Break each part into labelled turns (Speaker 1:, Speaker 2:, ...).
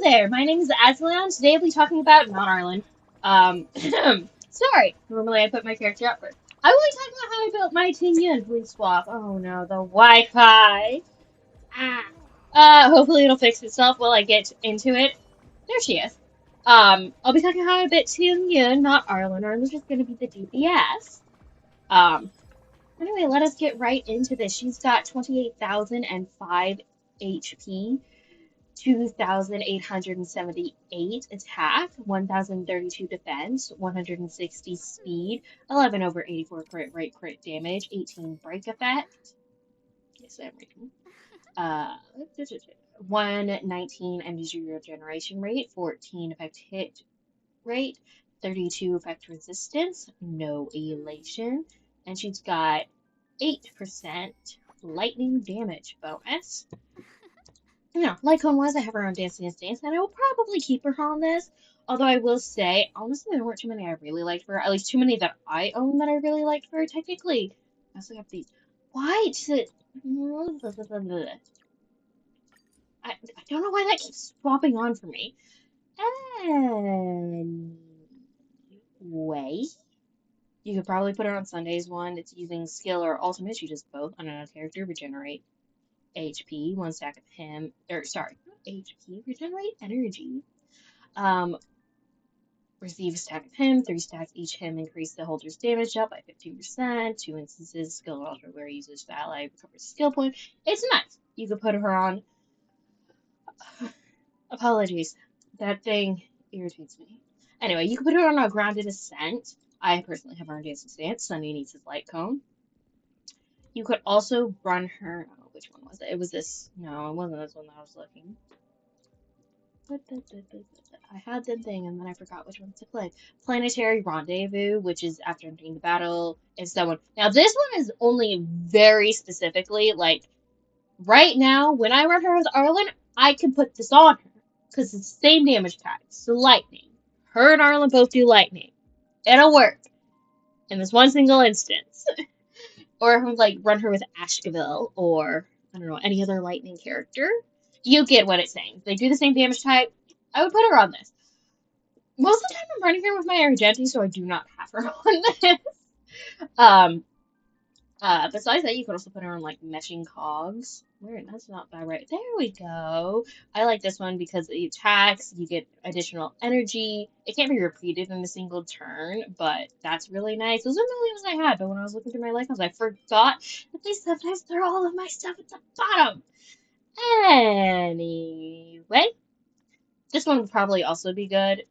Speaker 1: there, my name is Asleon. Today we'll be talking about not Arlen. Sorry. Normally I put my character up first. I will be talking about how I built my Tingyun fleet swap. Oh no, the Wi-Fi. Ah. Hopefully it'll fix itself while I get into it. There she is. I'll be talking how I built Tingyun, not Arlen. Arlen's just gonna be the DPS. Um, anyway, let us get right into this. She's got 28,005 HP. 2,878 attack, 1,032 defense, 160 speed, 11 over 84 crit rate crit damage, 18 break effect. Yes, I'm reading. 119 energy regeneration rate, 14 effect hit rate, 32 effect resistance, no elation, and she's got 8% lightning damage bonus. Like Home-wise, I have her on Dance Dance Dance, and I will probably keep her on this. Although I will say, honestly, there weren't too many I really liked for her. At least too many that I own that I really liked for her. Technically, I also have these. Why does it... I don't know why that keeps swapping on for me. Anyway, you could probably put her on Sunday's one. It's using skill or ultimate. She does both on another character. Regenerate HP, one stack of him, HP, regenerate energy. Receive a stack of him, 3 stacks each him, increase the holder's damage up by 15%, 2 instances, skill or alter where he uses the ally recovers skill point. It's nice. You could put her on. Apologies. That thing irritates me. Anyway, you could put her on a grounded ascent. I personally have her on Dancing Stance. Sunny needs his light cone. You could also run her. Oh, which one was it? It was this. No, it wasn't this one that I was looking. I had the thing and then I forgot which one to play. Planetary Rendezvous, which is after entering the battle. If someone. Now, this one is only very specifically, like, right now, when I run her with Arlen, I can put this on her. Because it's the same damage type. So, lightning. Her and Arlen both do lightning. It'll work. In this one single instance. Or like run her with Ashkaville or I don't know, any other lightning character. You get what it's saying. They do the same damage type. I would put her on this. Most of the time I'm running her with my Argenti, so I do not have her on this. Besides that, you could also put her on like meshing cogs. Weird, that's not bad, right? There we go. I like this one because it attacks, you get additional energy. It can't be repeated in a single turn, but that's really nice. Those are the ones I had, but when I was looking through my icons, I forgot that they sometimes throw all of my stuff at the bottom. Anyway, this one would probably also be good.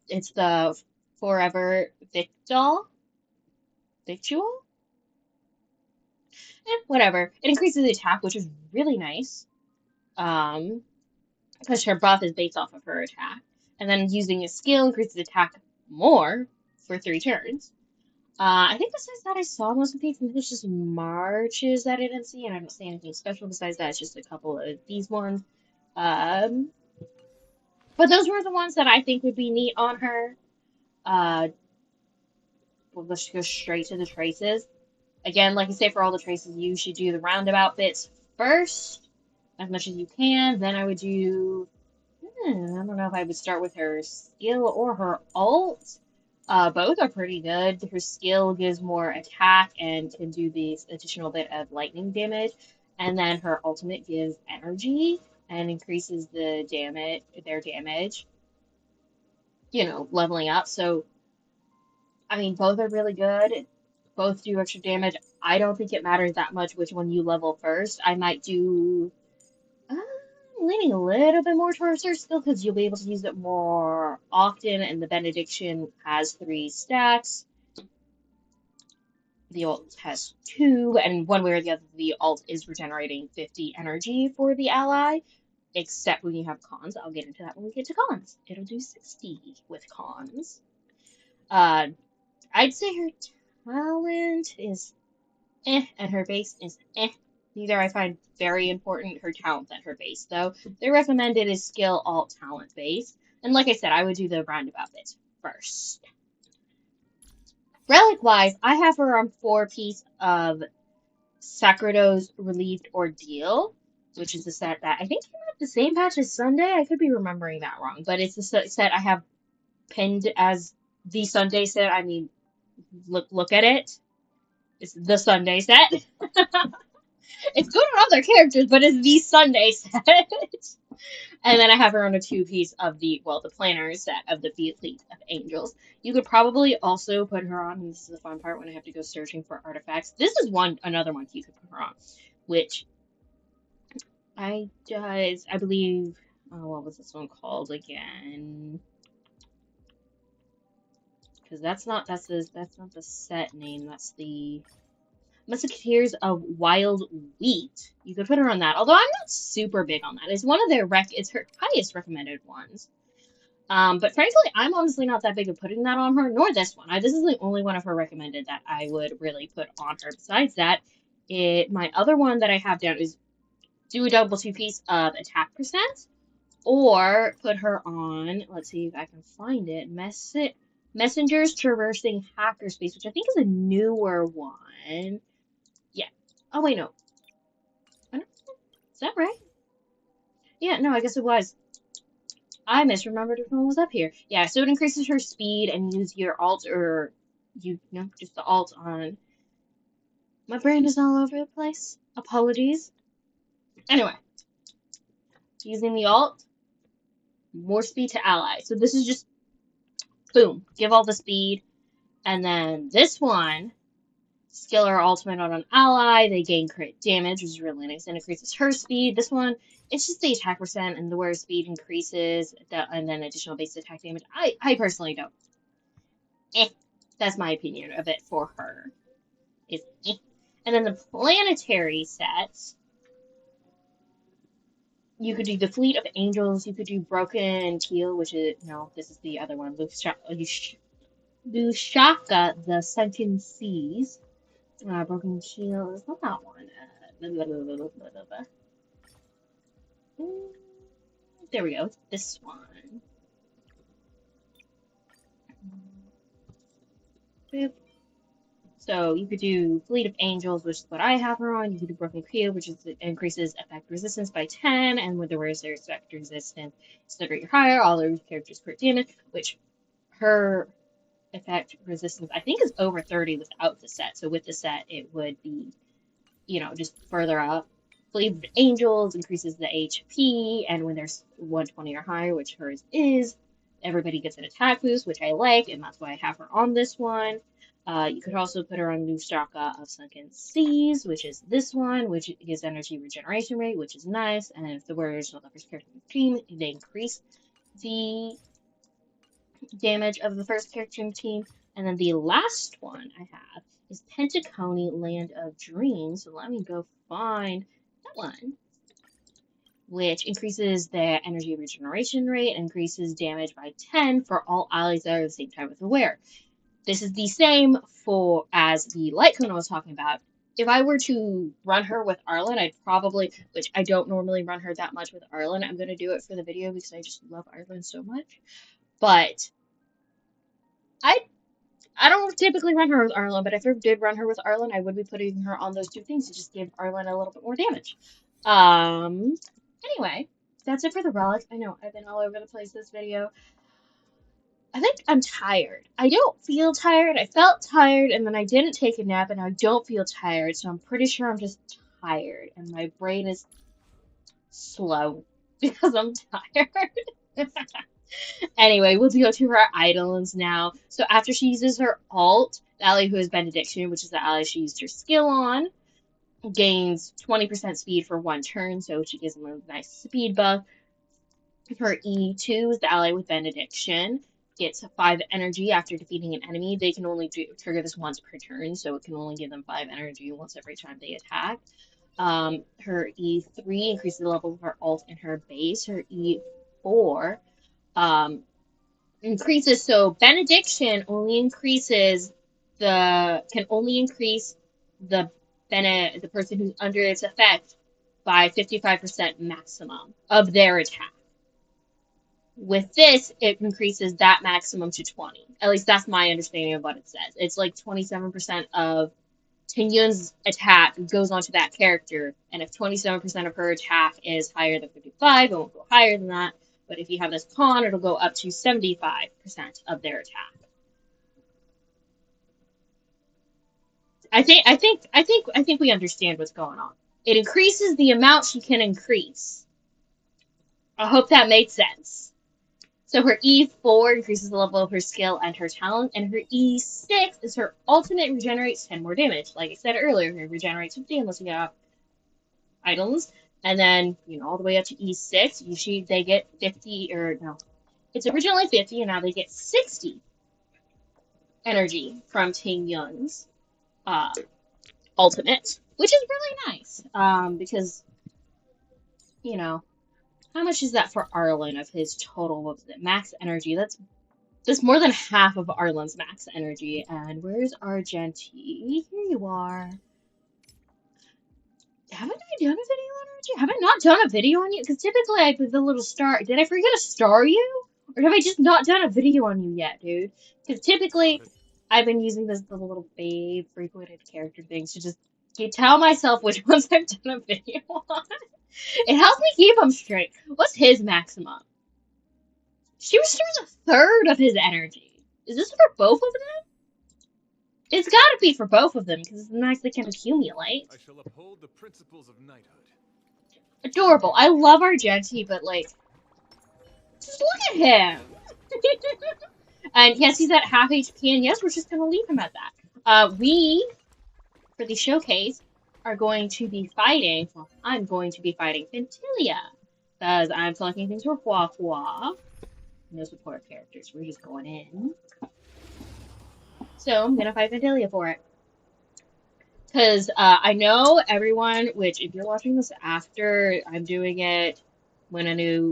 Speaker 1: It's the Forever Victual. Whatever. It increases the attack, which is really nice. Because her buff is based off of her attack. And then using a skill increases attack more for 3 turns. I think besides that, I saw most of these. I think it's just marches that I didn't see, and I don't see anything special besides that. It's just a couple of these ones. But those were the ones that I think would be neat on her. Let's go straight to the traces. Again, like I say, for all the traces, you should do the roundabout bits first, as much as you can. Then I would do, I don't know if I would start with her skill or her ult. Both are pretty good. Her skill gives more attack and can do this additional bit of lightning damage. And then her ultimate gives energy and increases their damage, leveling up. So, I mean, both are really good. Both do extra damage. I don't think it matters that much which one you level first. I might do... leaning a little bit more towards her skill because you'll be able to use it more often, and the Benediction has 3 stacks. The ult has 2, and one way or the other, the ult is regenerating 50 energy for the ally, except when you have cons. I'll get into that when we get to cons. It'll do 60 with cons. I'd say her talent is and her base is Neither I find very important. Her talent than her base, though. The recommended is skill, alt, talent, base. And like I said, I would do the roundabout bit first. Relic-wise, I have her on 4-piece of Sacerdo's Relieved Ordeal. which is the set that I think came out the same patch as Sunday. I could be remembering that wrong, but it's the set I have pinned as the Sunday set. I mean, look at it. It's the Sunday set. It's good on other characters, but it's the Sunday set. And then I have her on a two-piece of the planner set of the Fleet of Angels. You could probably also put her on, and this is the fun part when I have to go searching for artifacts. This is another one you could put her on, which I believe, what was this one called again? Because that's not the set name, that's the Musketeers of Wild Wheat. You could put her on that, although I'm not super big on that. It's one of their it's her highest recommended ones. But frankly, I'm honestly not that big of putting that on her, nor this one. This is the only one of her recommended that I would really put on her. Besides that, my other one that I have down is do a double two-piece of attack percent, or put her on, let's see if I can find it, Messengers Traversing Hackerspace, which I think is a newer one. Yeah. Oh, wait, no. Is that right? Yeah, no, I guess it was. I misremembered if one was up here. Yeah, so it increases her speed and use your alt, or just the alt on. My brain is all over the place. Apologies. Anyway, using the alt, more speed to ally. So this is just, boom, give all the speed. And then this one, skill or ultimate on an ally, they gain crit damage, which is really nice, and increases her speed. This one, it's just the attack percent, and the where speed increases, and then additional base attack damage. I personally don't. That's my opinion of it for her. And then the planetary sets, you could do the Fleet of Angels, you could do Broken Keel, which is, no, this is the other one, Lushaka, the Sunken Seas. Broken Keel is not that one. There we go. It's this one. So you could do Fleet of Angels, which is what I have her on. You could do Broken Keel, which increases effect resistance by 10, and with the whereas there's effect resistance, it's or higher, all their characters crit damage, which her effect resistance I think is over 30 without the set. So with the set, it would be, just further up. Fleet of Angels increases the HP, and when there's 120 or higher, which hers is, everybody gets an attack boost, which I like, and that's why I have her on this one. You could also put her on Lushaka of Sunken Seas, which is this one, which gives energy regeneration rate, which is nice. And if the warriors of the first character in the team, they increase the damage of the first character in the team. And then the last one I have is Pentaconi, Land of Dreams. So let me go find that one, which increases the energy regeneration rate, increases damage by 10 for all allies that are at the same time with the wearer. This is the same as the light cone I was talking about. If I were to run her with Arlen, I'd probably, which I don't normally run her that much with Arlen. I'm going to do it for the video because I just love Arlen so much. But I don't typically run her with Arlen, but if I did run her with Arlen, I would be putting her on those two things to just give Arlen a little bit more damage. Anyway, that's it for the relic. I know I've been all over the place this video. I think I'm tired. I don't feel tired. I felt tired, and then I didn't take a nap, and I don't feel tired, so I'm pretty sure I'm just tired, and my brain is slow because I'm tired. Anyway, we'll go to her items now. So after she uses her alt, the ally who has Benediction, which is the ally she used her skill on, gains 20% speed for one turn, so she gives them a nice speed buff. Her E2 is the ally with Benediction. Gets 5 energy after defeating an enemy. They can only trigger this once per turn, so it can only give them 5 energy once every time they attack. Her E3 increases the level of her alt and her base. Her E4 increases, so Benediction only increases can only increase the person who's under its effect by 55% maximum of their attack. With this, it increases that maximum to 20. At least that's my understanding of what it says. It's like 27% of Tingyun's attack goes onto that character, and if 27% of her attack is higher than 55, it won't go higher than that. But if you have this pawn, it'll go up to 75% of their attack. I think we understand what's going on. It increases the amount she can increase. I hope that made sense. So her E4 increases the level of her skill and her talent, and her E6 is her ultimate regenerates 10 more damage. Like I said earlier, it regenerates 50 unless you have items. And then, all the way up to E6, usually they get 50, or no, it's originally 50, and now they get 60 energy from Tingyun's ultimate, which is really nice. Because, how much is that for Arlen of his total? What was it? Max energy. That's more than half of Arlen's max energy. And where's Argenti? Here you are. Haven't I done a video on Argenti? Have I not done a video on you? Because typically I put the little star. Did I forget to star you? Or have I just not done a video on you yet, dude? Because typically I've been using the little fave frequented character things to just tell myself which ones I've done a video on. It helps me keep him straight. What's his maximum? She restores a third of his energy. Is this for both of them? It's gotta be for both of them, because it's nice they can accumulate.
Speaker 2: I shall uphold the principles of knighthood.
Speaker 1: Adorable. I love Argenti, but just look at him! And yes, he's at half HP, and yes, we're just gonna leave him at that. We, for the showcase, are going to be fighting, I'm going to be fighting Fentilia, because I'm selecting things for Hua Hua. No support characters, we're just going in. So I'm gonna fight Fentilia for it. Because I know everyone, which if you're watching this after I'm doing it, when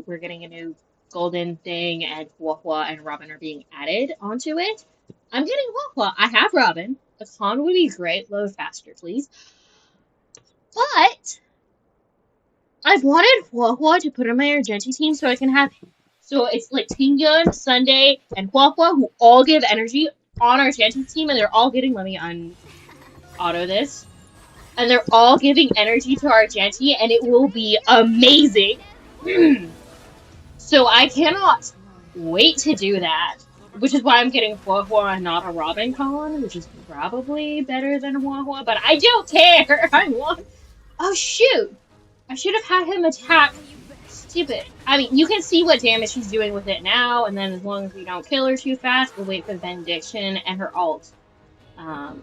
Speaker 1: we're getting a new golden thing, and Hua Hua and Robin are being added onto it, I'm getting Hua Hua. I have Robin. The con would be great. Load faster, please. But I've wanted Hua Hua to put on my Argenti team so I can have. So it's like Tingyun, Sunday, and Hua Hua who all give energy on Argenti team, and they're all getting. Let me auto this. And they're all giving energy to Argenti, and it will be amazing. So I cannot wait to do that. Which is why I'm getting Hua Hua and not a Robin con, which is probably better than Hua Hua, but I don't care! I want. Oh shoot! I should have had him attack. Stupid. I mean, you can see what damage he's doing with it now, and then as long as we don't kill her too fast, we'll wait for the benediction and her ult.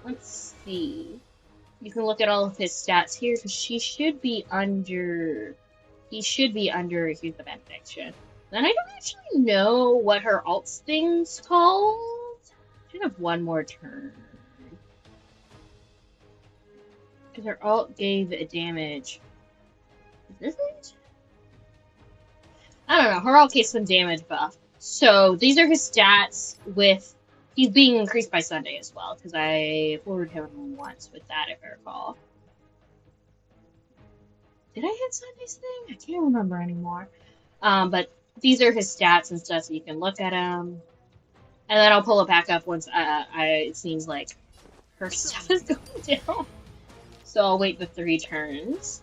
Speaker 1: Let's see. You can look at all of his stats here, because she should be under. He should be under. Here's the benediction. Then I don't actually know what her ult thing's called. Should have one more turn. Because her ult gave a damage. Is this it? I don't know. Her ult gave some damage buff. So these are his stats with. He's being increased by Sunday as well, because I forwarded him once with that, if I recall. Did I hit Sunday's thing? I can't remember anymore. But these are his stats and stuff, so you can look at them. And then I'll pull it back up once it seems like her stuff is going down. So I'll wait the 3 turns.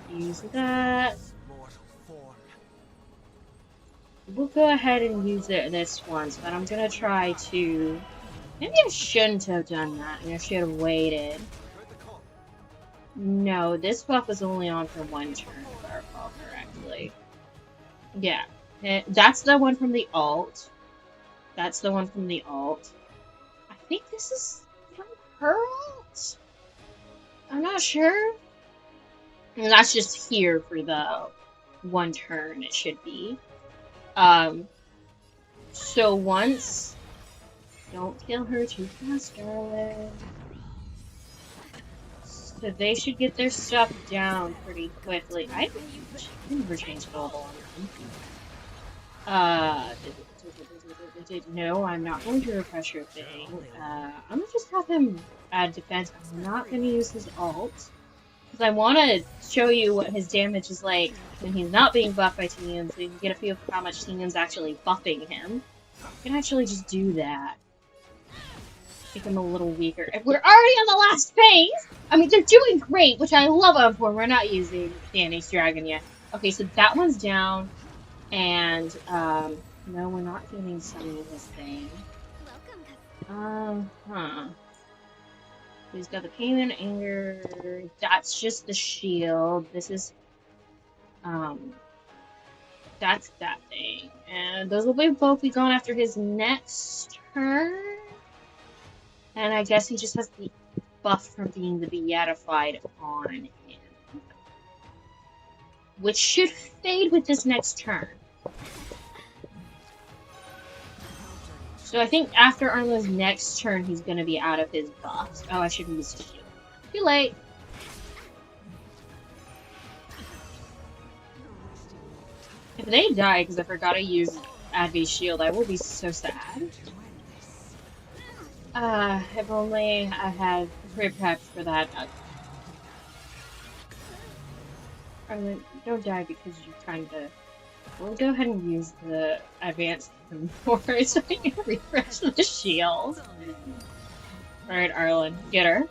Speaker 1: Use that. We'll go ahead and use it this once, but I'm gonna try to. Maybe I shouldn't have done that. I should have waited. No, this buff was only on for 1 turn, if I recall correctly. Yeah, that's the one from the ult. That's the one from the ult. I think this is from her ult? I'm not sure. And that's just here for the 1 turn, it should be. So once... Don't kill her too fast, darling. So they should get their stuff down pretty quickly. I never changed global on them. No, I'm not going to refresh your thing. I'm gonna just have him add defense. I'm not gonna use his ult. Because I want to show you what his damage is like when he's not being buffed by Tingyun, so you can get a feel for how much Tingyun's actually buffing him. You can actually just do that. make them a little weaker. If we're already on the last phase, I mean, they're doing great, which I love them for. We're not using Danny's Dragon yet. Okay, so that one's down, and, no, we're not doing summoning this thing. Huh. He's got the pain and anger. That's just the shield. This is, that's that thing. And those will both be gone after his next turn. And I guess he just has the buff from being the beatified on him. Which should fade with this next turn. So I think after Arlen's next turn, he's going to be out of his buffs. Oh, I should use the shield. Too late. If they die because I forgot to use Advi's shield, I will be so sad. If only I had prepped for that. Arlen, don't die because you're trying to... We'll go ahead and use the advanced more so I can refresh the shield. Alright, Arlen, get her.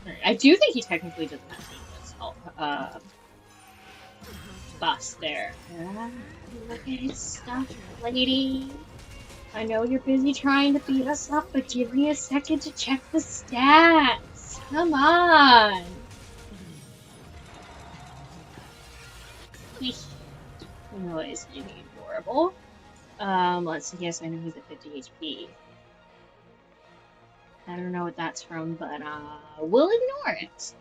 Speaker 1: Alright, I do think he technically doesn't have this bust there. Look at his stuff, lady. I know you're busy trying to beat us up, but give me a second to check the stats. Come on. No, it's really adorable. Let's see. Yes, I know he's at 50 HP. I don't know what that's from, but we'll ignore it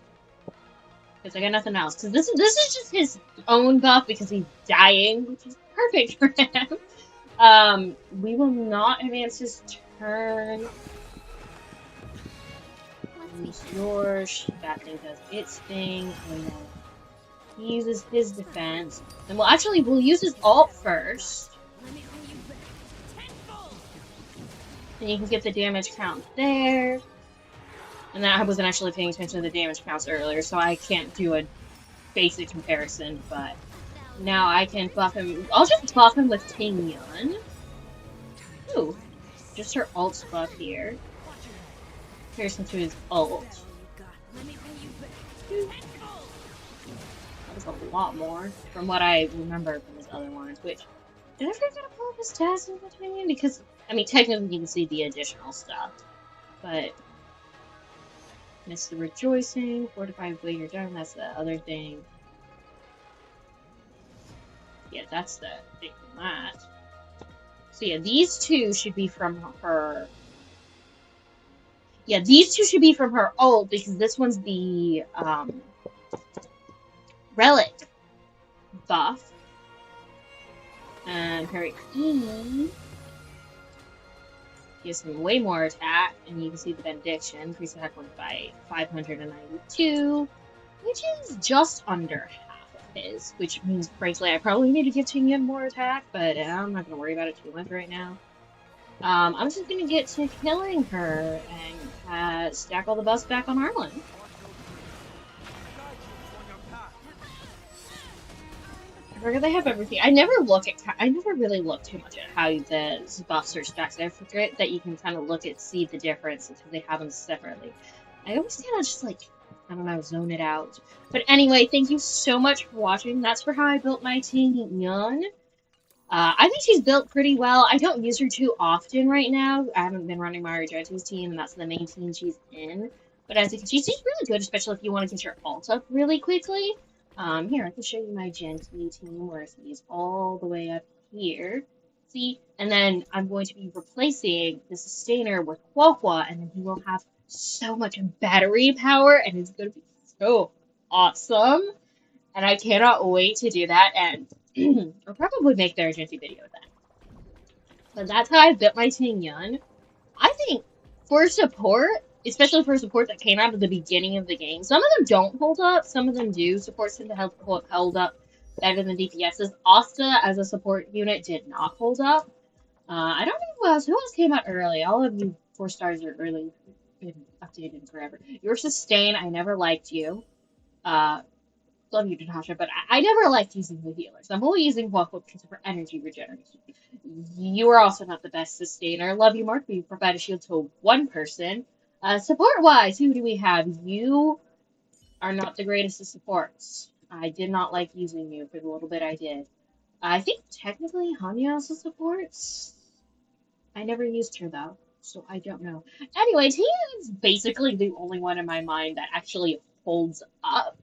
Speaker 1: because I got nothing else. Because this is just his own buff because he's dying, which is perfect for him. We will not advance his turn. Use yours. That thing does its thing. He uses his defense. And we'll use his ult first. And you can get the damage count there. And I wasn't actually paying attention to the damage counts earlier, so I can't do a basic comparison, but now I can buff him. I'll just buff him with Tingyun. Ooh. Just her ult's buff here. Comparison to his ult. That was a lot more from what I remember from his other ones, which... Did I forget to pull up his stats in between? Because, I mean, technically you can see the additional stuff. But... Miss the Rejoicing, Fortified Blade, you're done, that's the other thing. Yeah, that's the thing from that. So yeah, these two should be from her... Yeah, these two should be from her ult, because this one's the, relic buff. And her E gives him way more attack, and you can see the benediction. Increase attack by 592, which is just under half of his, which means, frankly, I probably need to give Tingyun more attack, but I'm not going to worry about it too much right now. I'm just going to get to killing her and stack all the buffs back on Arlen. I forget they have everything. I never really look too much at how the buffs are stacked. I forget that you can kind of see the difference until they have them separately. I always kind of just I don't know, zone it out. But anyway, thank you so much for watching. That's for how I built my Tingyun. I think she's built pretty well. I don't use her too often right now. I haven't been running Mario Argenti's team, and that's the main team she's in. But as you can see, she's really good, especially if you want to get your ult up really quickly. Here, I can show you my Gently team, where he's all the way up here. See? And then I'm going to be replacing the Sustainer with Quokwa, and then he will have so much battery power, and it's going to be so awesome. And I cannot wait to do that, and I'll probably make the Argenti video with that. But that's how I built my Tingyun. I think for support, especially for support that came out at the beginning of the game, some of them don't hold up, some of them do. Supports tend to hold up better than DPSs. Asta as a support unit did not hold up. I don't know who else came out early. All of you 4 stars are early, been updated forever. Your Sustain, I never liked you. love you, Natasha, but I never liked using the healers. I'm only using Waffle because for energy regeneration. You are also not the best sustainer. Love you, Mark, but you provide a shield to one person. Support-wise, who do we have? You are not the greatest of supports. I did not like using you for the little bit I did. I think technically Hanya also supports. I never used her though, so I don't know. Anyway, Tia is basically the only one in my mind that actually holds up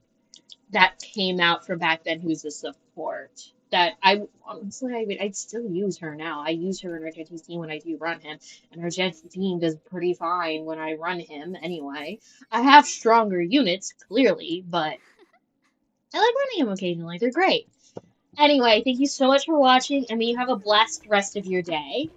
Speaker 1: that came out from back then who's a support. That I honestly, I'd still use her now. I use her in Argent's team when I do run him, and Argent's team does pretty fine when I run him anyway. I have stronger units, clearly, but I like running them occasionally. They're great. Anyway, thank you so much for watching, and may you have a blessed rest of your day.